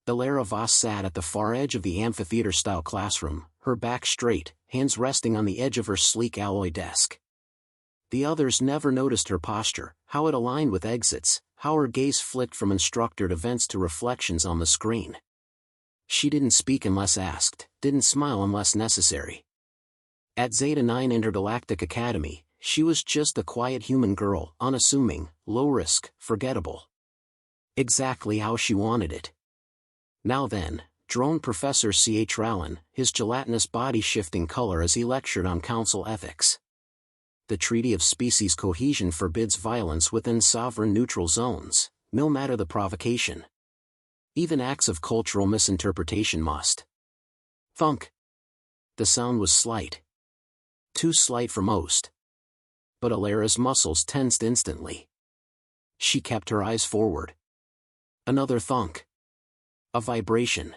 Elara Voss sat at the far edge of the amphitheater-style classroom, her back straight, hands resting on the edge of her sleek alloy desk. The others never noticed her posture, how it aligned with exits, how her gaze flicked from instructor events to reflections on the screen. She didn't speak unless asked, didn't smile unless necessary. At Zeta 9 Intergalactic Academy, she was just a quiet human girl, unassuming, low-risk, forgettable. Exactly how she wanted it. Now then, droned Professor C.H. Rowland, his gelatinous body shifting color as he lectured on council ethics. The Treaty of Species Cohesion forbids violence within sovereign neutral zones, no matter the provocation. Even acts of cultural misinterpretation must. Thunk. The sound was slight. Too slight for most. But Elara's muscles tensed instantly. She kept her eyes forward. Another thunk. A vibration.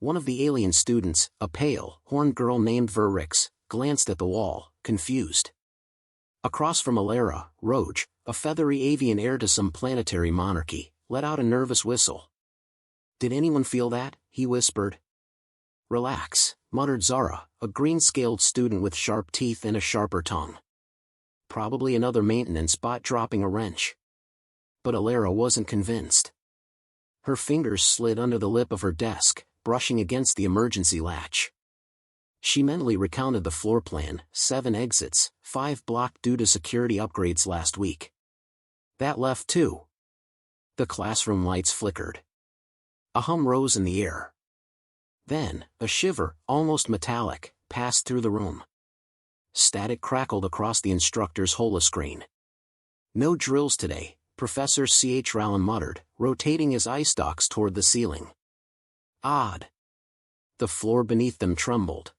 One of the alien students, a pale, horned girl named Verrix, glanced at the wall, confused. Across from Elara, Roge, a feathery avian heir to some planetary monarchy, let out a nervous whistle. "Did anyone feel that?" he whispered. "Relax," muttered Zara, a green-scaled student with sharp teeth and a sharper tongue. Probably another maintenance bot dropping a wrench. But Elara wasn't convinced. Her fingers slid under the lip of her desk, brushing against the emergency latch. She mentally recounted the floor plan: 7 exits, 5 blocked due to security upgrades last week. That left 2. The classroom lights flickered. A hum rose in the air. Then, a shiver, almost metallic, passed through the room. Static crackled across the instructor's holoscreen. "No drills today," Professor C.H. Rowland muttered, rotating his eye stalks toward the ceiling. Odd. The floor beneath them trembled.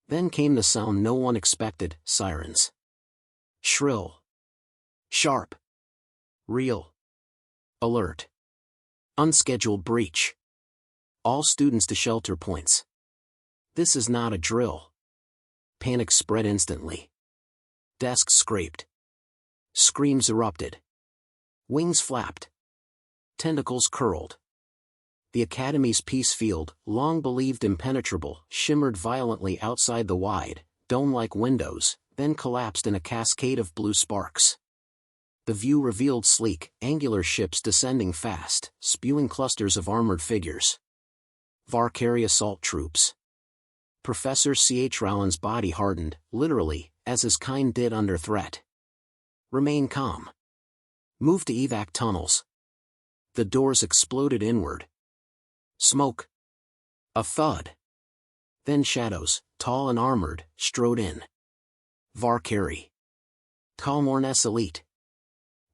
Then came the sound no one expected: sirens. Shrill. Sharp. Real. Alert. Unscheduled breach. All students to shelter points. This is not a drill. Panic spread instantly. Desks scraped. Screams erupted. Wings flapped. Tentacles curled. The Academy's peace field, long believed impenetrable, shimmered violently outside the wide, dome-like windows, then collapsed in a cascade of blue sparks. The view revealed sleek, angular ships descending fast, spewing clusters of armored figures. Varkari assault troops. Professor C.H. Rowland's body hardened, literally, as his kind did under threat. Remain calm. Move to evac tunnels. The doors exploded inward. Smoke. A thud. Then shadows, tall and armored, strode in. Varkari. Kalmornes elite.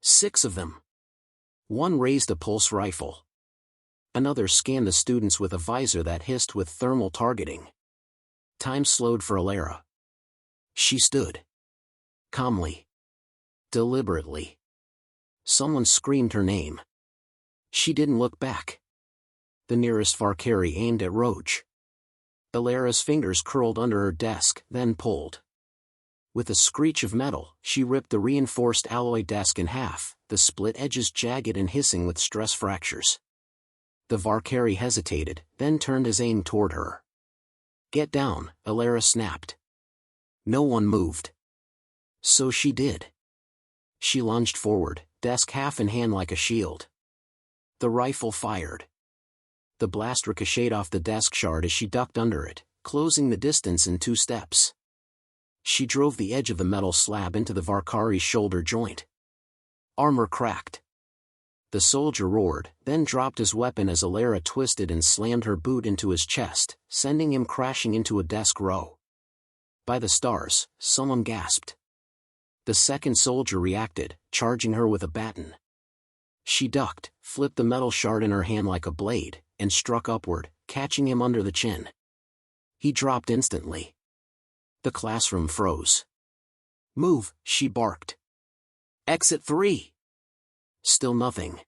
6 of them. One raised a pulse rifle. Another scanned the students with a visor that hissed with thermal targeting. Time slowed for Elara. She stood. Calmly. Deliberately. Someone screamed her name. She didn't look back. The nearest Varkari aimed at Roge. Elara's fingers curled under her desk, then pulled. With a screech of metal, she ripped the reinforced alloy desk in half, the split edges jagged and hissing with stress fractures. The Varkari hesitated, then turned his aim toward her. "Get down," Elara snapped. No one moved. So she did. She lunged forward, desk half in hand like a shield. The rifle fired. The blast ricocheted off the desk shard as she ducked under it, closing the distance in 2 steps. She drove the edge of the metal slab into the Varkari's shoulder joint. Armor cracked. The soldier roared, then dropped his weapon as Elara twisted and slammed her boot into his chest, sending him crashing into a desk row. By the stars, someone gasped. The second soldier reacted, charging her with a baton. She ducked, flipped the metal shard in her hand like a blade, and struck upward, catching him under the chin. He dropped instantly. The classroom froze. "Move," she barked. "Exit 3." Still nothing.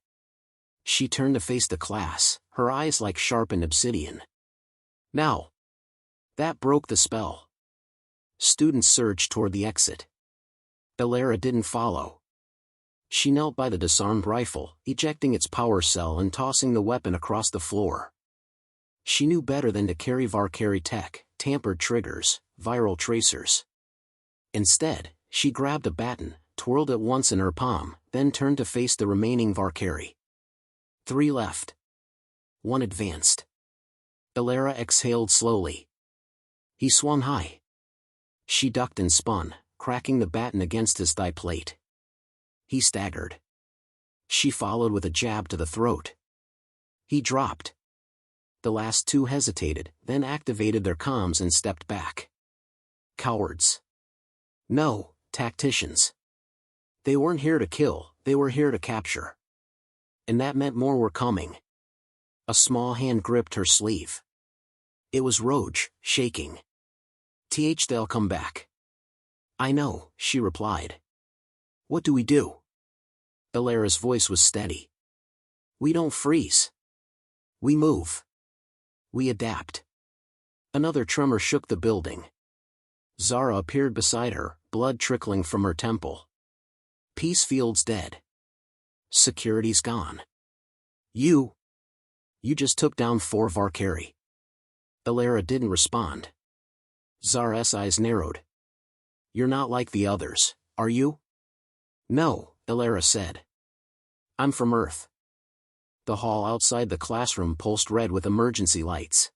She turned to face the class, her eyes like sharpened obsidian. Now. That broke the spell. Students surged toward the exit. Elara didn't follow. She knelt by the disarmed rifle, ejecting its power cell and tossing the weapon across the floor. She knew better than to carry Varkari tech, tampered triggers, viral tracers. Instead, she grabbed a baton, twirled it once in her palm, then turned to face the remaining Varkari. 3 left. 1 advanced. Elara exhaled slowly. He swung high. She ducked and spun, cracking the baton against his thigh plate. He staggered. She followed with a jab to the throat. He dropped. The last 2 hesitated, then activated their comms and stepped back. Cowards. No, tacticians. They weren't here to kill, they were here to capture. And that meant more were coming. A small hand gripped her sleeve. It was Roge, shaking. They'll come back. I know, she replied. What do we do? Elara's voice was steady. We don't freeze. We move. We adapt. Another tremor shook the building. Zara appeared beside her, blood trickling from her temple. Peacefield's dead. Security's gone. You just took down 4 Varkari. Elara didn't respond. Zara's eyes narrowed. You're not like the others, are you? No, Elara said. I'm from Earth. The hall outside the classroom pulsed red with emergency lights.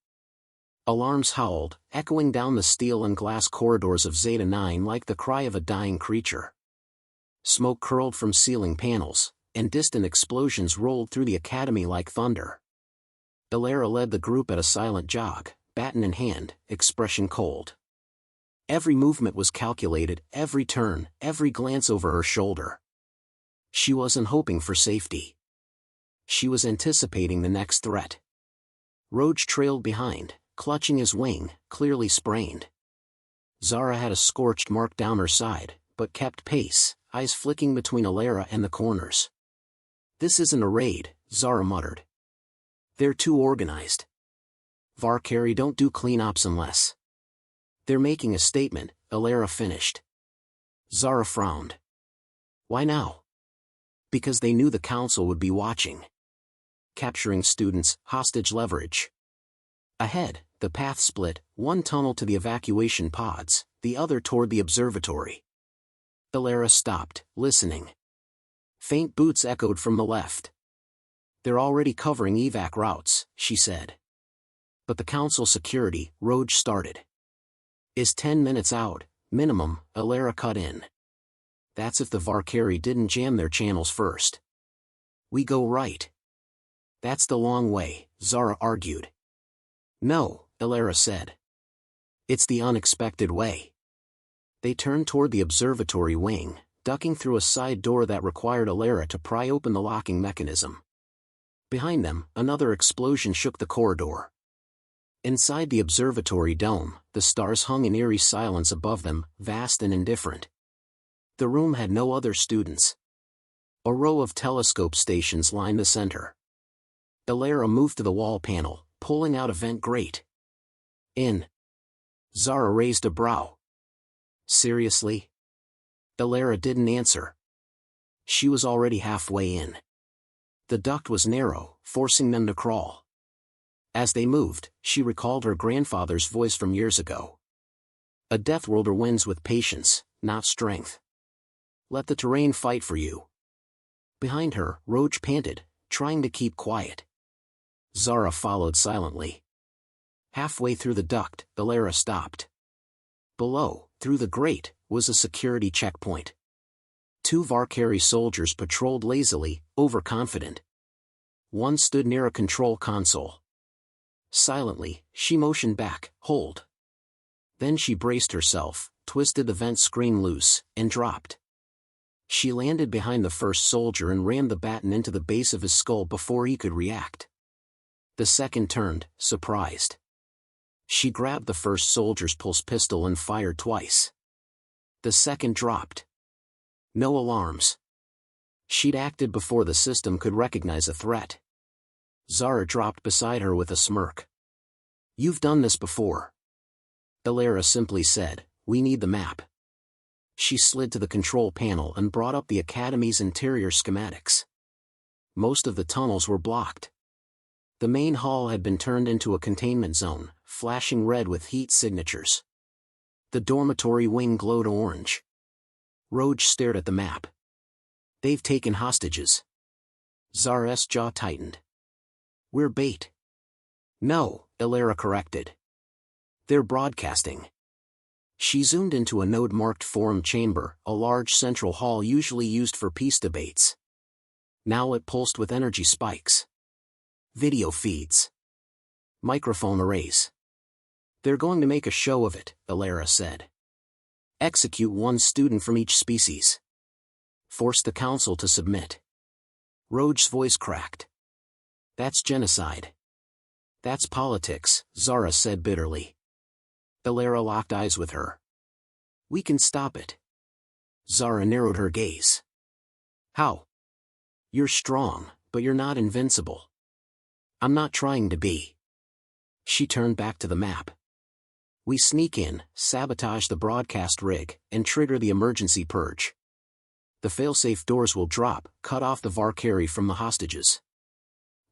Alarms howled, echoing down the steel and glass corridors of Zeta 9 like the cry of a dying creature. Smoke curled from ceiling panels, and distant explosions rolled through the academy like thunder. Elara led the group at a silent jog, baton in hand, expression cold. Every movement was calculated, every turn, every glance over her shoulder. She wasn't hoping for safety. She was anticipating the next threat. Roge trailed behind, clutching his wing, clearly sprained. Zara had a scorched mark down her side, but kept pace, eyes flicking between Elara and the corners. This isn't a raid, Zara muttered. They're too organized. Varkari don't do cleanups unless. They're making a statement, Elara finished. Zara frowned. Why now? Because they knew the council would be watching. Capturing students, hostage leverage. Ahead, the path split, one tunnel to the evacuation pods, the other toward the observatory. Elara stopped, listening. Faint boots echoed from the left. They're already covering evac routes, she said. But the council security, Roge started. Is 10 minutes out, minimum, Elara cut in. That's if the Varkari didn't jam their channels first. We go right. That's the long way, Zara argued. No, Elara said. It's the unexpected way. They turned toward the observatory wing, ducking through a side door that required Elara to pry open the locking mechanism. Behind them, another explosion shook the corridor. Inside the observatory dome, the stars hung in eerie silence above them, vast and indifferent. The room had no other students. A row of telescope stations lined the center. Elara moved to the wall panel, pulling out a vent grate. In. Zara raised a brow. Seriously? Elara didn't answer. She was already halfway in. The duct was narrow, forcing them to crawl. As they moved, she recalled her grandfather's voice from years ago. A Deathworlder wins with patience, not strength. Let the terrain fight for you. Behind her, Roge panted, trying to keep quiet. Zara followed silently. Halfway through the duct, Elara stopped. Below, through the grate, was a security checkpoint. 2 Varkari soldiers patrolled lazily, overconfident. One stood near a control console. Silently, she motioned back, hold. Then she braced herself, twisted the vent screen loose, and dropped. She landed behind the first soldier and rammed the baton into the base of his skull before he could react. The second turned, surprised. She grabbed the first soldier's pulse pistol and fired twice. The second dropped. No alarms. She'd acted before the system could recognize a threat. Zara dropped beside her with a smirk. You've done this before. Elara simply said, we need the map. She slid to the control panel and brought up the Academy's interior schematics. Most of the tunnels were blocked. The main hall had been turned into a containment zone, flashing red with heat signatures. The dormitory wing glowed orange. Roge stared at the map. They've taken hostages. Zara's jaw tightened. We're bait. No, Elara corrected. They're broadcasting. She zoomed into a node-marked forum chamber, a large central hall usually used for peace debates. Now it pulsed with energy spikes. Video feeds. Microphone arrays. They're going to make a show of it, Elara said. Execute one student from each species. Force the council to submit. Roge's voice cracked. That's genocide. That's politics, Zara said bitterly. Elara locked eyes with her. We can stop it. Zara narrowed her gaze. How? You're strong, but you're not invincible. I'm not trying to be. She turned back to the map. We sneak in, sabotage the broadcast rig, and trigger the emergency purge. The failsafe doors will drop, cut off the Varkari from the hostages.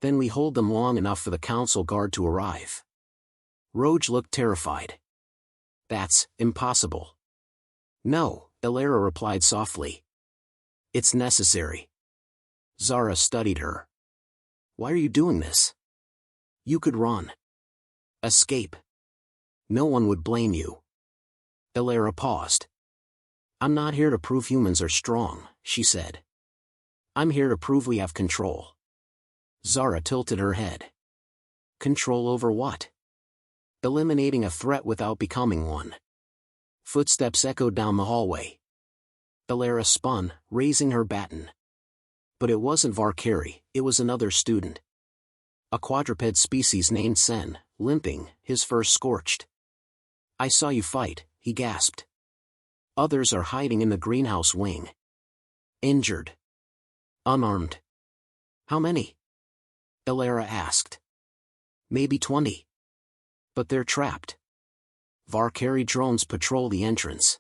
Then we hold them long enough for the council guard to arrive. Roge looked terrified. That's impossible. No, Elara replied softly. It's necessary. Zara studied her. Why are you doing this? You could run. Escape. No one would blame you. Elara paused. I'm not here to prove humans are strong, she said. I'm here to prove we have control. Zara tilted her head. Control over what? Eliminating a threat without becoming one. Footsteps echoed down the hallway. Elara spun, raising her baton. But it wasn't Varkari, it was another student. A quadruped species named Sen, limping, his fur scorched. I saw you fight, he gasped. Others are hiding in the greenhouse wing. Injured. Unarmed. How many? Elara asked. Maybe 20. But they're trapped. Varkari drones patrol the entrance.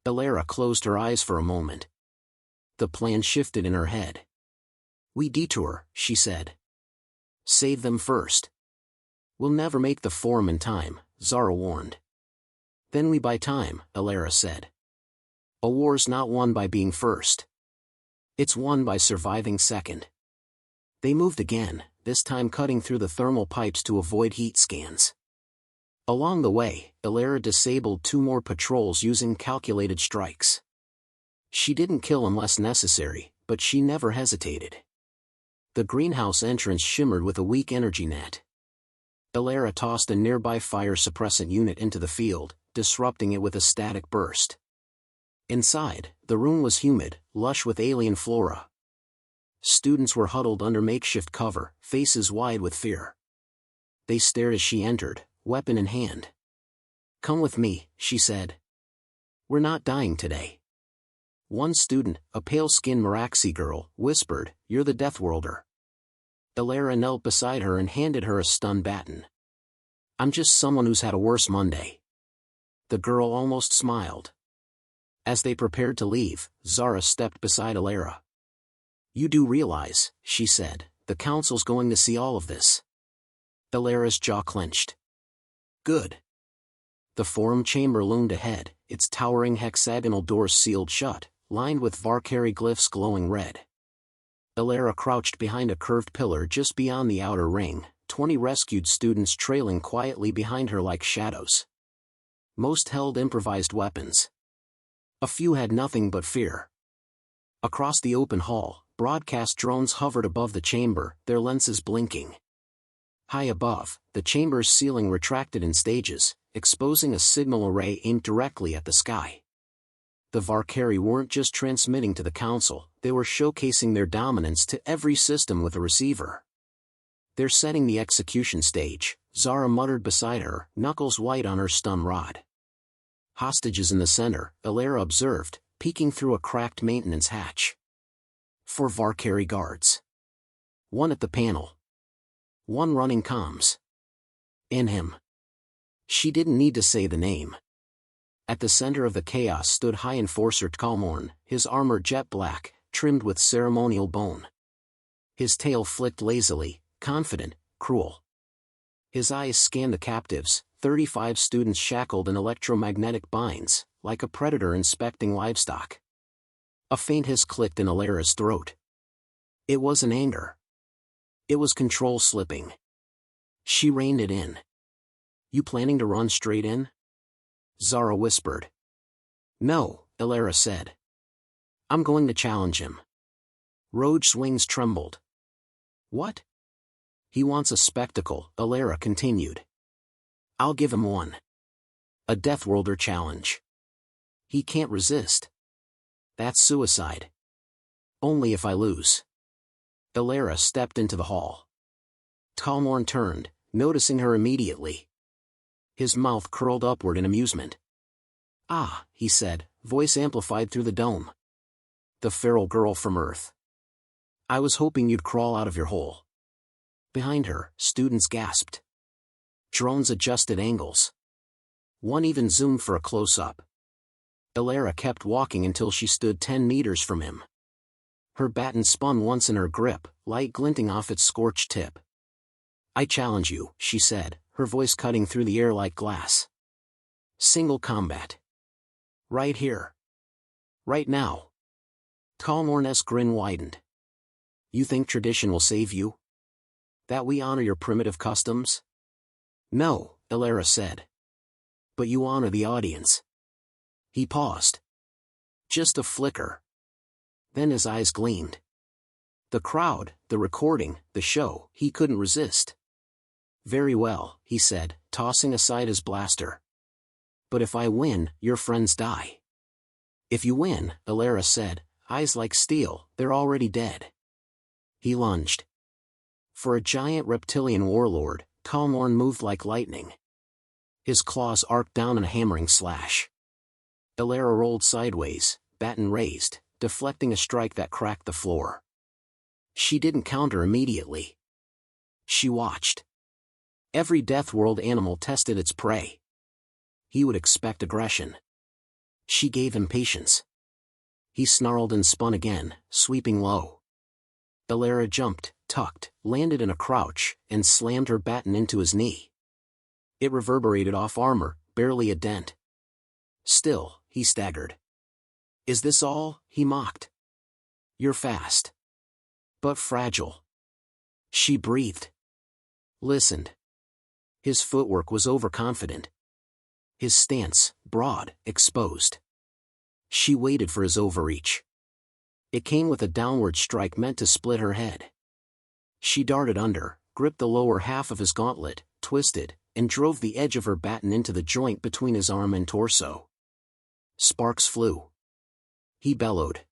Elara closed her eyes for a moment. The plan shifted in her head. We detour, she said. Save them first. We'll never make the forum in time, Zara warned. Then we buy time, Elara said. A war's not won by being first. It's won by surviving second. They moved again, this time cutting through the thermal pipes to avoid heat scans. Along the way, Elara disabled 2 more patrols using calculated strikes. She didn't kill unless necessary, but she never hesitated. The greenhouse entrance shimmered with a weak energy net. Elara tossed a nearby fire suppressant unit into the field, disrupting it with a static burst. Inside, the room was humid, lush with alien flora. Students were huddled under makeshift cover, faces wide with fear. They stared as she entered, weapon in hand. Come with me, she said. We're not dying today. One student, a pale-skinned Maraxi girl, whispered, You're the Deathworlder. Elara knelt beside her and handed her a stun baton. I'm just someone who's had a worse Monday. The girl almost smiled. As they prepared to leave, Zara stepped beside Elara. You do realize, she said, the council's going to see all of this. Elara's jaw clenched. Good. The forum chamber loomed ahead, its towering hexagonal doors sealed shut, lined with Varkari glyphs glowing red. Elara crouched behind a curved pillar just beyond the outer ring, 20 rescued students trailing quietly behind her like shadows. Most held improvised weapons. A few had nothing but fear. Across the open hall, broadcast drones hovered above the chamber, their lenses blinking. High above, the chamber's ceiling retracted in stages, exposing a signal array aimed directly at the sky. The Varkari weren't just transmitting to the council, they were showcasing their dominance to every system with a receiver. They're setting the execution stage, Zara muttered beside her, knuckles white on her stun rod. Hostages in the center, Elara observed, peeking through a cracked maintenance hatch. 4 Varkari guards. 1 at the panel. 1 running comms. In him. She didn't need to say the name. At the center of the chaos stood High Enforcer Tkalmorn, his armor jet black, trimmed with ceremonial bone. His tail flicked lazily, confident, cruel. His eyes scanned the captives, 35 students shackled in electromagnetic binds, like a predator inspecting livestock. A faint hiss clicked in Elara's throat. It wasn't anger. It was control slipping. She reined it in. "You planning to run straight in?" Zara whispered. "No," Elara said. "I'm going to challenge him." Rogue's wings trembled. "What?" "He wants a spectacle," Elara continued. "I'll give him one. A Deathworlder challenge. He can't resist. That's suicide. Only if I lose." Elara stepped into the hall. Tkalmorn turned, noticing her immediately. His mouth curled upward in amusement. "Ah," he said, voice amplified through the dome. "The feral girl from Earth. I was hoping you'd crawl out of your hole." Behind her, students gasped. Drones adjusted angles. One even zoomed for a close-up. Elara kept walking until she stood 10 meters from him. Her baton spun once in her grip, light glinting off its scorched tip. "I challenge you," she said, her voice cutting through the air like glass. "Single combat. Right here. Right now." Tkalmorn's grin widened. "You think tradition will save you? That we honor your primitive customs?" "No," Elara said. "But you honor the audience." He paused. Just a flicker. Then his eyes gleamed. The crowd, the recording, the show, he couldn't resist. "Very well," he said, tossing aside his blaster. "But if I win, your friends die." "If you win," Elara said, eyes like steel, "they're already dead." He lunged. For a giant reptilian warlord, Tkalmorn moved like lightning. His claws arced down in a hammering slash. Elara rolled sideways, baton raised, deflecting a strike that cracked the floor. She didn't counter immediately. She watched. Every Deathworld animal tested its prey. He would expect aggression. She gave him patience. He snarled and spun again, sweeping low. Elara jumped, tucked, landed in a crouch, and slammed her baton into his knee. It reverberated off armor, barely a dent. Still, he staggered. "Is this all?" he mocked. "You're fast. But fragile." She breathed. Listened. His footwork was overconfident. His stance, broad, exposed. She waited for his overreach. It came with a downward strike meant to split her head. She darted under, gripped the lower half of his gauntlet, twisted, and drove the edge of her baton into the joint between his arm and torso. Sparks flew. He bellowed.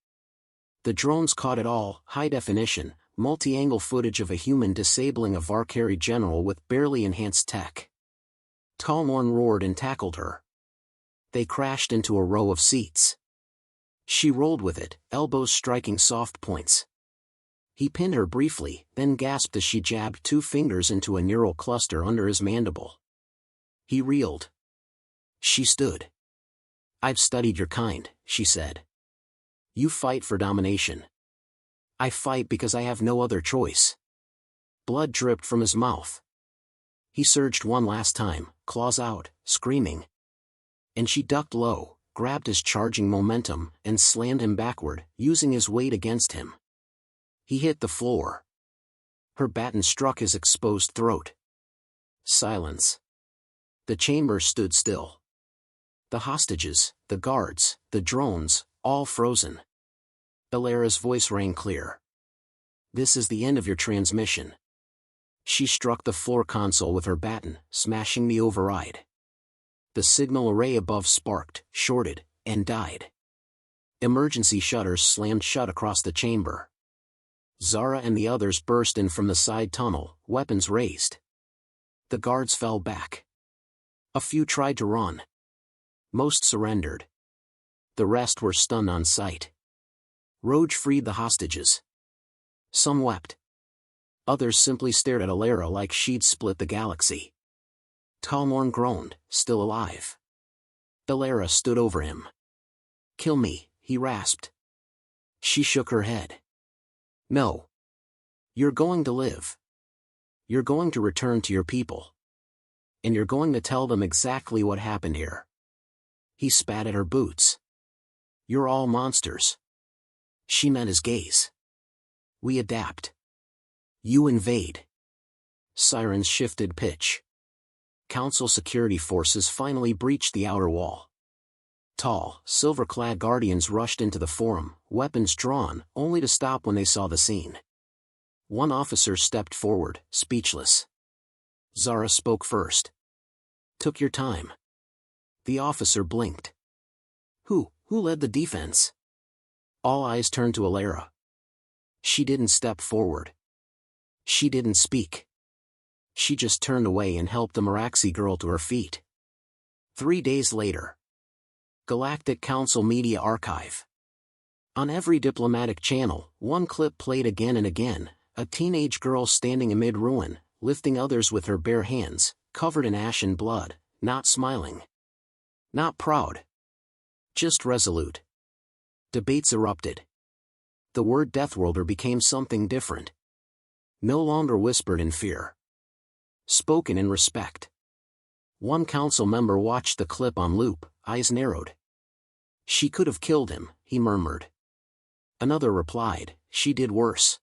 The drones caught it all, high-definition, multi-angle footage of a human disabling a Varkari general with barely enhanced tech. Tkalmorn roared and tackled her. They crashed into a row of seats. She rolled with it, elbows striking soft points. He pinned her briefly, then gasped as she jabbed 2 fingers into a neural cluster under his mandible. He reeled. She stood. "I've studied your kind," she said. "You fight for domination. I fight because I have no other choice." Blood dripped from his mouth. He surged one last time, claws out, screaming. And she ducked low, grabbed his charging momentum, and slammed him backward, using his weight against him. He hit the floor. Her baton struck his exposed throat. Silence. The chamber stood still. The hostages, the guards, the drones, all frozen. Elara's voice rang clear. "This is the end of your transmission." She struck the floor console with her baton, smashing the override. The signal array above sparked, shorted, and died. Emergency shutters slammed shut across the chamber. Zara and the others burst in from the side tunnel, weapons raised. The guards fell back. A few tried to run. Most surrendered. The rest were stunned on sight. Rogue freed the hostages. Some wept. Others simply stared at Elara like she'd split the galaxy. Tkalmorn groaned, still alive. Elara stood over him. "Kill me," he rasped. She shook her head. "No. You're going to live. You're going to return to your people. And you're going to tell them exactly what happened here." He spat at her boots. "You're all monsters." She met his gaze. "We adapt. You invade." Sirens shifted pitch. Council security forces finally breached the outer wall. Tall, silver-clad guardians rushed into the forum, weapons drawn, only to stop when they saw the scene. One officer stepped forward, speechless. Zara spoke first. "Took your time." The officer blinked. Who led the defense?" All eyes turned to Elara. She didn't step forward. She didn't speak. She just turned away and helped the Meraxi girl to her feet. 3 days later. Galactic Council Media Archive. On every diplomatic channel, one clip played again and again, a teenage girl standing amid ruin, lifting others with her bare hands, covered in ash and blood, not smiling. Not proud. Just resolute. Debates erupted. The word Deathworlder became something different. No longer whispered in fear. Spoken in respect. One council member watched the clip on loop, eyes narrowed. "She could have killed him," he murmured. Another replied, "She did worse."